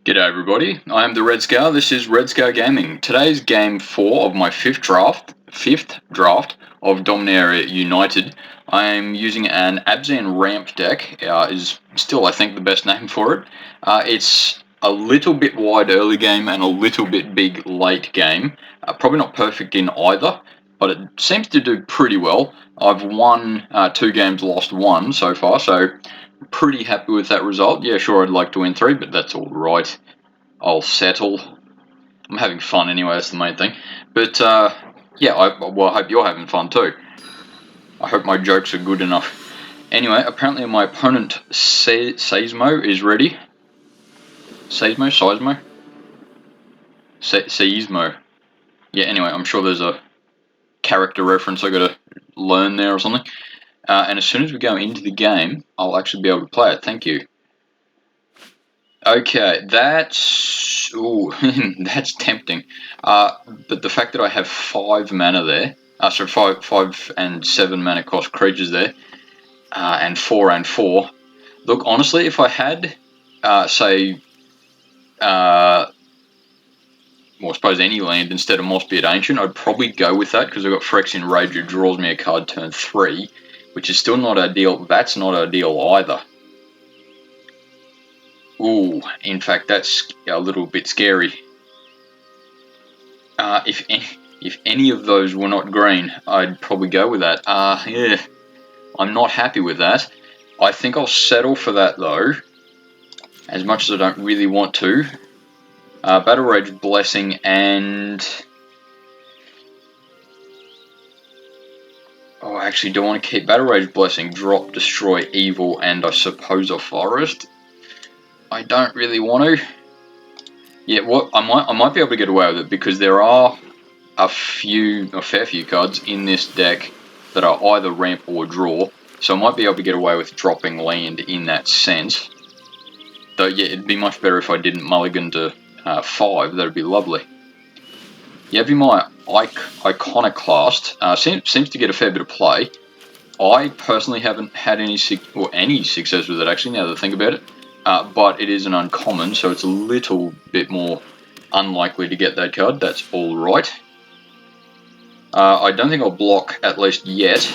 G'day everybody, I am the Red Scar. This is Red Scar Gaming. Today's game 4 of my fifth draft of Dominaria United. I am using an Abzan ramp deck, is still I think the best name for it. It's a little bit wide early game and a little bit big late game. Probably not perfect in either, but it seems to do pretty well. I've won 2 games, lost 1 so far, so pretty happy with that result. Yeah, sure, I'd like to win 3, but that's all right. I'll settle. I'm having fun anyway, that's the main thing. But, yeah, I hope you're having fun too. I hope my jokes are good enough. Anyway, apparently my opponent, Seismo, is ready. Seismo? Yeah, anyway, I'm sure there's a character reference I gotta learn there or something. And as soon as we go into the game, I'll actually be able to play it. Thank you. Okay, that's that's tempting. But the fact that I have 5 mana there, so 5 and 7 mana cost creatures there, and 4 and 4. Look, honestly, if I had, say, well, I suppose any land instead of Mossbeard Ancient, I'd probably go with that because I've got Phyrexian Rage, who draws me a card turn 3, which is still not ideal. That's not ideal either. Ooh, in fact, that's a little bit scary. If any of those were not green, I'd probably go with that. Yeah, I'm not happy with that. I think I'll settle for that though, as much as I don't really want to. Battle Rage Blessing and... Oh, I actually don't want to keep Battle Rage Blessing, drop, destroy, evil, and I suppose a forest. I don't really want to. Yeah, what I might be able to get away with it because there are a fair few cards in this deck that are either ramp or draw, so I might be able to get away with dropping land in that sense. Though, yeah, it'd be much better if I didn't mulligan to 5. That'd be lovely. Yavimaya Iconoclast seems to get a fair bit of play. I personally haven't had any success with it, actually, now that I think about it. But it is an uncommon, so it's a little bit more unlikely to get that card. That's all right. I don't think I'll block, at least yet.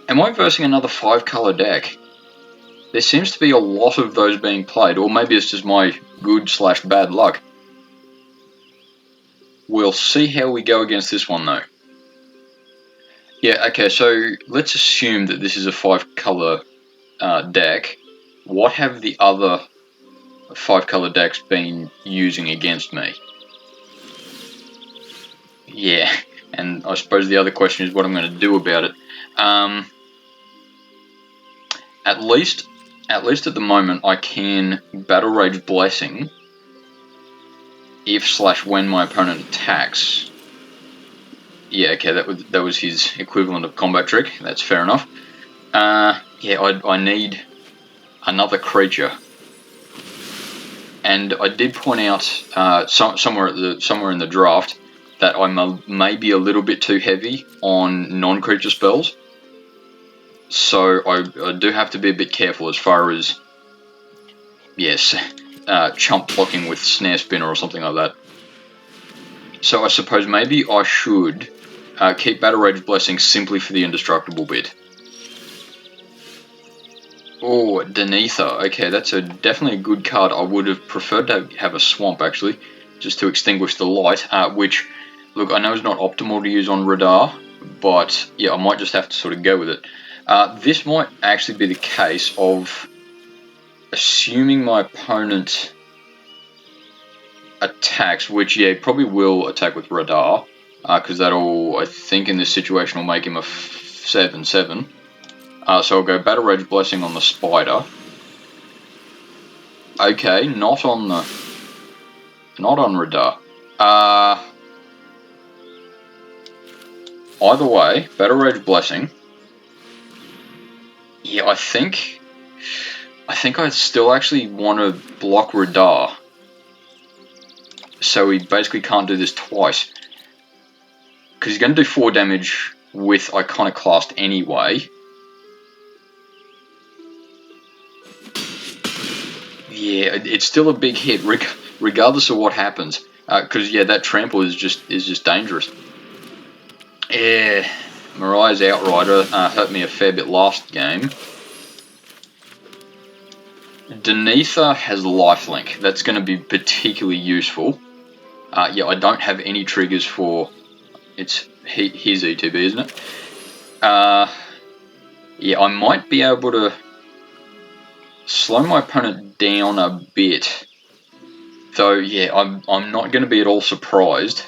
Am I versing another 5-colour deck? There seems to be a lot of those being played, or maybe it's just my good/bad luck. We'll see how we go against this one, though. Yeah, okay, so let's assume that this is a 5-colour deck. What have the other 5-colour decks been using against me? Yeah, and I suppose the other question is what I'm going to do about it. At least at the moment, I can Battle Rage Blessing if/when my opponent attacks. Yeah, okay, that was his equivalent of combat trick. That's fair enough. Yeah, I need another creature. And I did point out somewhere in the draft that I may be a little bit too heavy on non-creature spells. So I do have to be a bit careful as far as, yes, chump blocking with Snare Spinner or something like that. So I suppose maybe I should keep Battle Rage Blessing simply for the indestructible bit. Oh, Denetha. Okay, that's definitely a good card. I would have preferred to have a swamp, actually, just to extinguish the light, which, look, I know is not optimal to use on Radar, but, yeah, I might just have to sort of go with it. This might actually be the case of assuming my opponent attacks, which, yeah, probably will attack with Radar, because that'll, I think, in this situation, will make him a 7/7. So I'll go Battle Rage Blessing on the Spider. Okay, not on Radar. Either way, Battle Rage Blessing. Yeah, I think I still actually want to block Radar. So he basically can't do this twice. Because he's going to do 4 damage with Iconoclast anyway. Yeah, it's still a big hit, regardless of what happens. Because yeah, that trample is just dangerous. Yeah, Mariah's Outrider hurt me a fair bit last game. Denetha has lifelink. That's going to be particularly useful. Yeah, I don't have any triggers for... It's his ETB, isn't it? Yeah, I might be able to slow my opponent down a bit. Though, yeah, I'm not going to be at all surprised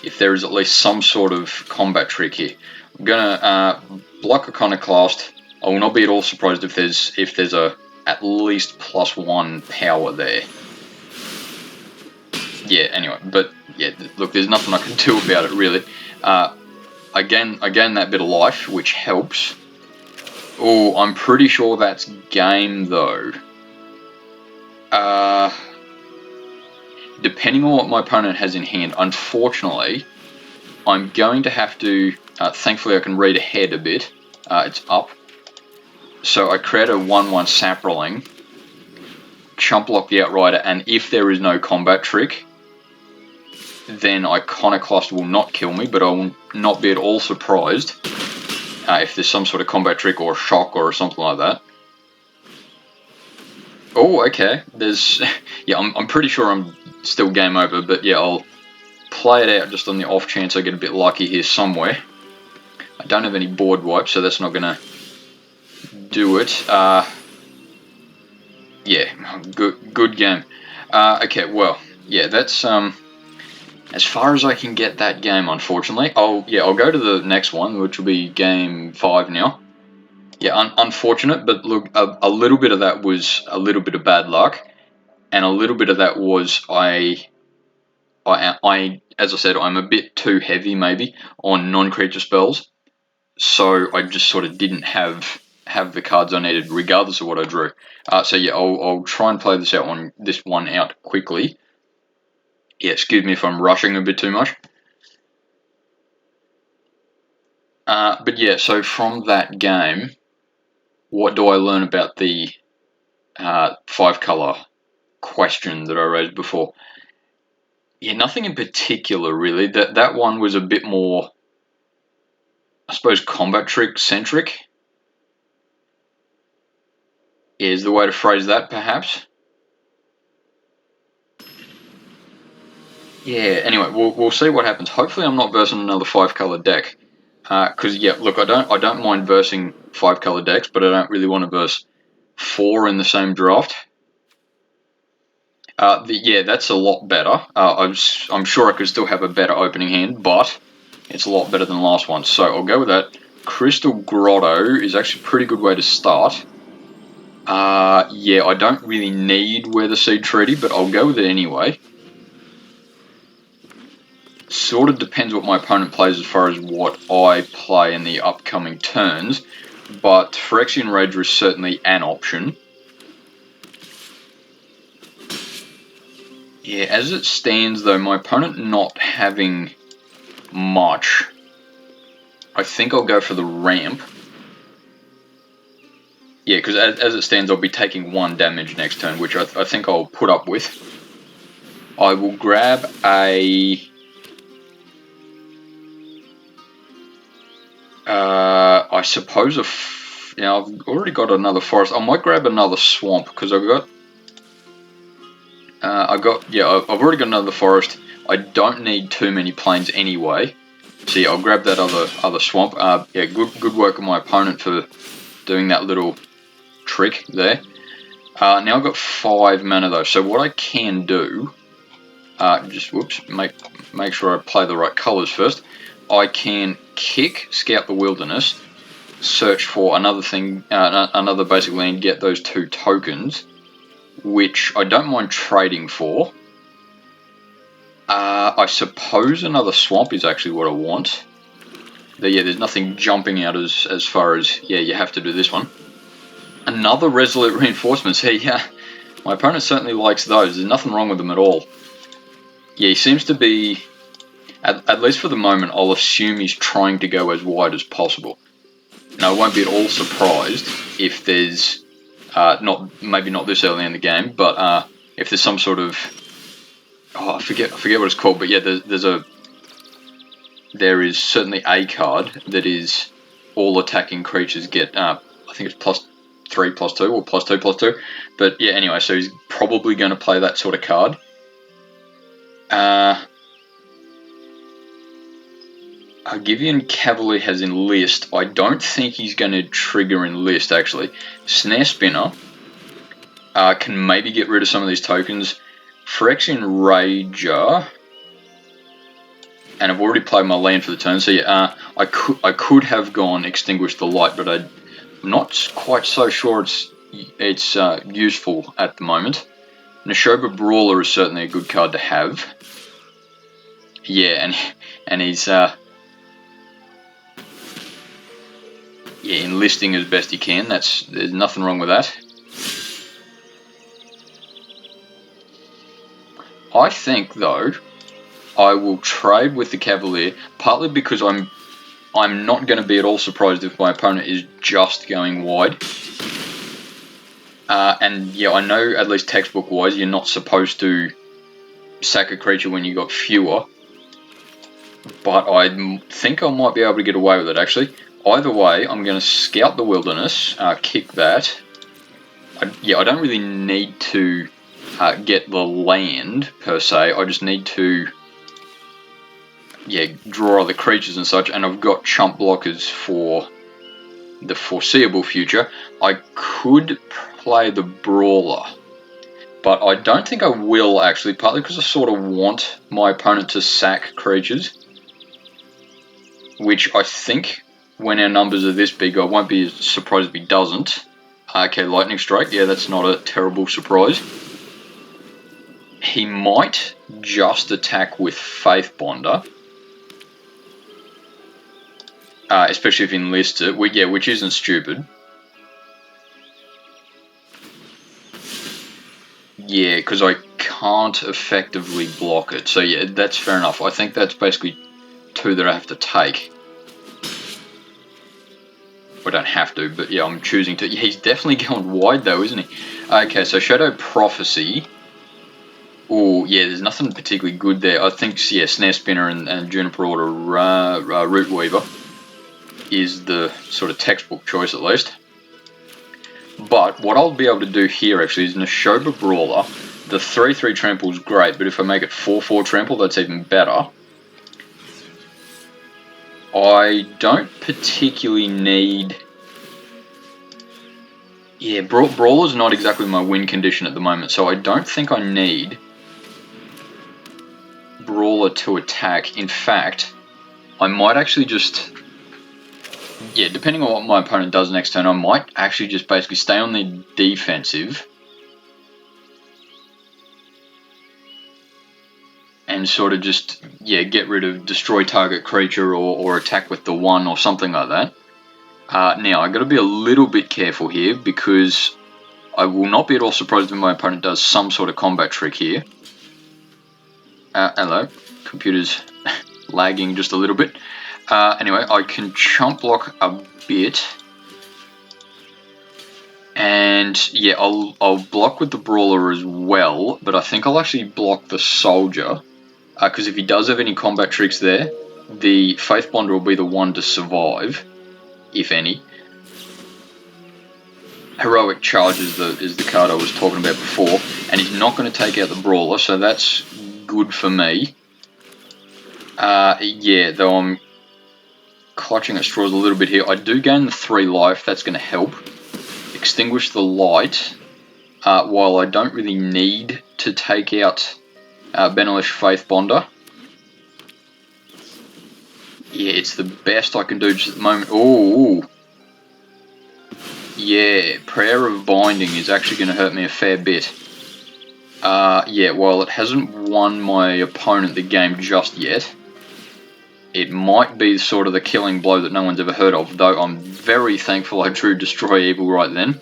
if there is at least some sort of combat trick here. I'm going to block Iconoclast. I will not be at all surprised if there's a at least +1 power there. Yeah, anyway, but yeah, look, there's nothing I can do about it really. I gain that bit of life, which helps. Oh, I'm pretty sure that's game though. Depending on what my opponent has in hand, unfortunately, I'm going to have to... thankfully I can read ahead a bit. It's up. So I create a 1/1 Saproling, chump block the Outrider, and if there is no combat trick, then Iconoclast will not kill me, but I will not be at all surprised if there's some sort of combat trick or shock or something like that. Oh, okay. There's... yeah, I'm pretty sure I'm still game over, but yeah, I'll play it out just on the off chance I get a bit lucky here somewhere. I don't have any board wipes, so that's not going to do it. Yeah, good game. Okay, well, yeah, that's as far as I can get that game, unfortunately. I'll go to the next one, which will be game 5 now. Yeah, unfortunate, but look, a little bit of that was a little bit of bad luck, and a little bit of that was as I said, I'm a bit too heavy maybe on non-creature spells, so I just sort of didn't have the cards I needed, regardless of what I drew. So yeah, I'll try and play this one out quickly. Yeah, excuse me if I'm rushing a bit too much. But yeah, so from that game, what do I learn about the 5-color question that I raised before? Yeah, nothing in particular really. That one was a bit more, I suppose, combat trick centric is the way to phrase that, perhaps. Yeah, anyway, we'll see what happens. Hopefully I'm not versing another 5-color deck. Because, yeah, look, I don't mind versing 5-color decks, but I don't really want to verse 4 in the same draft. Yeah, that's a lot better. I'm sure I could still have a better opening hand, but it's a lot better than the last one. So I'll go with that. Crystal Grotto is actually a pretty good way to start. Yeah, I don't really need Weather Seed Treaty, but I'll go with it anyway. Sort of depends what my opponent plays as far as what I play in the upcoming turns, but Phyrexian Rager is certainly an option. Yeah, as it stands though, my opponent not having much, I think I'll go for the ramp. Yeah, because as it stands, I'll be taking 1 damage next turn, which I think I'll put up with. I will grab a... I suppose I've already got another forest. I might grab another swamp because I've already got another forest. I don't need too many plains anyway. So yeah, I'll grab that other swamp. Yeah, good work on my opponent for doing that little trick there. Now I've got 5 mana though. So what I can do, make sure I play the right colours first. I can kick Scout the Wilderness, search for another thing, another basic land, get those 2 tokens, which I don't mind trading for. I suppose another swamp is actually what I want. Yeah, there's nothing jumping out as far as, yeah, you have to do this one. Another Resolute Reinforcements. Hey, yeah, my opponent certainly likes those. There's nothing wrong with them at all. Yeah, he seems to be... At least for the moment, I'll assume he's trying to go as wide as possible. Now, I won't be at all surprised if there's Maybe not this early in the game, but if there's some sort of, I forget what it's called, but yeah, there is certainly a card that is all attacking creatures get, I think it's +3/+2 or +2/+2, but yeah, anyway, so he's probably going to play that sort of card. Argivian Cavalier has Enlist. I don't think he's going to trigger Enlist, actually. Snare Spinner can maybe get rid of some of these tokens. Phyrexian Rager, and I've already played my land for the turn, so yeah, I could have gone Extinguish the Light, but I'm not quite so sure it's useful at the moment. Neshoba Brawler is certainly a good card to have. Yeah, and he's enlisting as best he can. There's nothing wrong with that. I think though I will trade with the Cavalier, partly because I'm not going to be at all surprised if my opponent is just going wide. And yeah, I know at least textbook wise you're not supposed to sack a creature when you got fewer, but I think I might be able to get away with it actually. Either way, I'm going to scout the wilderness, kick that. I don't really need to get the land per se. I just need to draw other creatures and such, and I've got chump blockers for the foreseeable future. I could play the Brawler, but I don't think I will actually, partly because I sort of want my opponent to sack creatures, which I think when our numbers are this big I won't be surprised if he doesn't. Okay, Lightning Strike, yeah, that's not a terrible surprise. He might just attack with Faith Bonder, especially if he enlists it, which isn't stupid. Yeah, because I can't effectively block it, so yeah, that's fair enough. I think that's basically 2 that I have to take. I don't have to, but yeah, I'm choosing to. He's definitely going wide though, isn't he? Okay, so Shadow Prophecy. Oh, yeah, there's nothing particularly good there. I think, yeah, Snare Spinner and Juniper Order Root Weaver is the sort of textbook choice at least. But what I'll be able to do here actually is Neshoba Brawler. The 3/3 trample is great, but if I make it 4/4 trample, that's even better. I don't particularly need... Yeah, Brawler's not exactly my win condition at the moment, so I don't think I need Brawler to attack. In fact, I might actually just... Yeah, depending on what my opponent does next turn, I might actually just basically stay on the defensive and sort of just, get rid of destroy target creature or attack with the 1 or something like that. Now, I've got to be a little bit careful here because I will not be at all surprised if my opponent does some sort of combat trick here. Hello, computer's lagging just a little bit. Anyway, I can chump block a bit. And yeah, I'll block with the Brawler as well, but I think I'll actually block the Soldier. Because if he does have any combat tricks there, the Faith Bonder will be the one to survive, if any. Heroic Charge is the card I was talking about before, and he's not going to take out the Brawler, so that's good for me. Yeah, though I'm clutching at straws a little bit here. I do gain the 3 life, that's going to help. Extinguish the Light, while I don't really need to take out Benelish Faith Bonder. Yeah, it's the best I can do just at the moment. Oh, yeah, Prayer of Binding is actually going to hurt me a fair bit. Yeah, while it hasn't won my opponent the game just yet, it might be sort of the killing blow that no one's ever heard of, though I'm very thankful I drew Destroy Evil right then.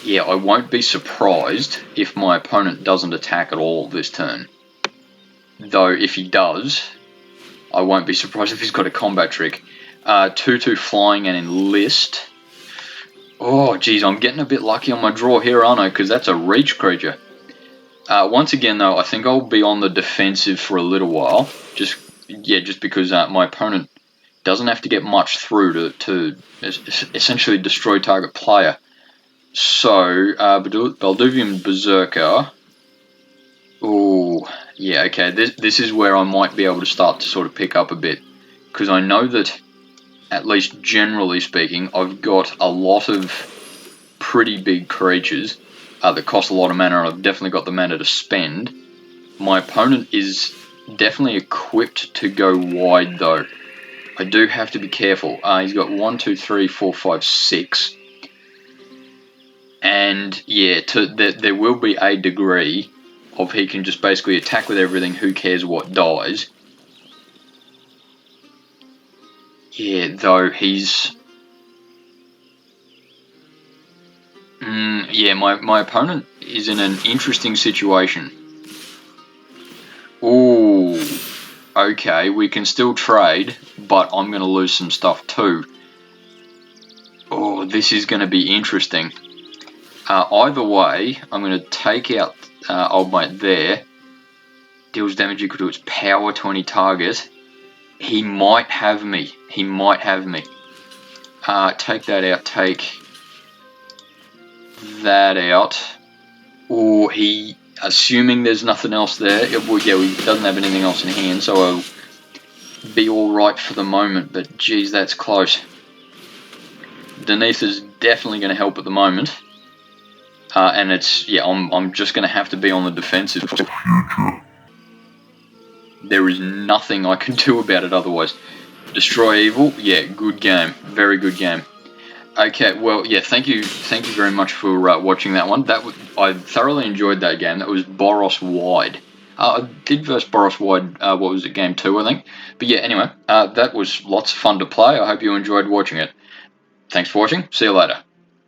Yeah, I won't be surprised if my opponent doesn't attack at all this turn. Though if he does, I won't be surprised if he's got a combat trick. 2/2 flying and enlist. Oh, geez, I'm getting a bit lucky on my draw here, aren't I? Because that's a reach creature. Once again, though, I think I'll be on the defensive for a little while. Just because my opponent doesn't have to get much through to essentially destroy target player. So, Balduvian Berserker. Oh, yeah, okay. This is where I might be able to start to sort of pick up a bit. Because I know that, at least generally speaking, I've got a lot of pretty big creatures that cost a lot of mana, and I've definitely got the mana to spend. My opponent is definitely equipped to go wide, though. I do have to be careful. He's got 1, 2, 3, 4, 5, 6. And yeah, there will be a degree of he can just basically attack with everything, who cares what dies. Yeah, though he's... yeah, my opponent is in an interesting situation. Ooh, okay, we can still trade, but I'm going to lose some stuff too. Oh, this is going to be interesting. Either way, I'm going to take out old mate there. Deals damage equal to its power 20 target. He might have me. He might have me. Take that out. Take that out. Or he, assuming there's nothing else there. He doesn't have anything else in hand, so I'll be alright for the moment. But geez, that's close. Denise is definitely going to help at the moment. And it's, yeah, I'm just going to have to be on the defensive. There is nothing I can do about it otherwise. Destroy evil, yeah, good game, very good game. Okay, well, yeah, thank you very much for watching that one. I thoroughly enjoyed that game. That was Boros Wide. I did verse Boros Wide, what was it, game 2, I think. But yeah, anyway, that was lots of fun to play. I hope you enjoyed watching it. Thanks for watching. See you later.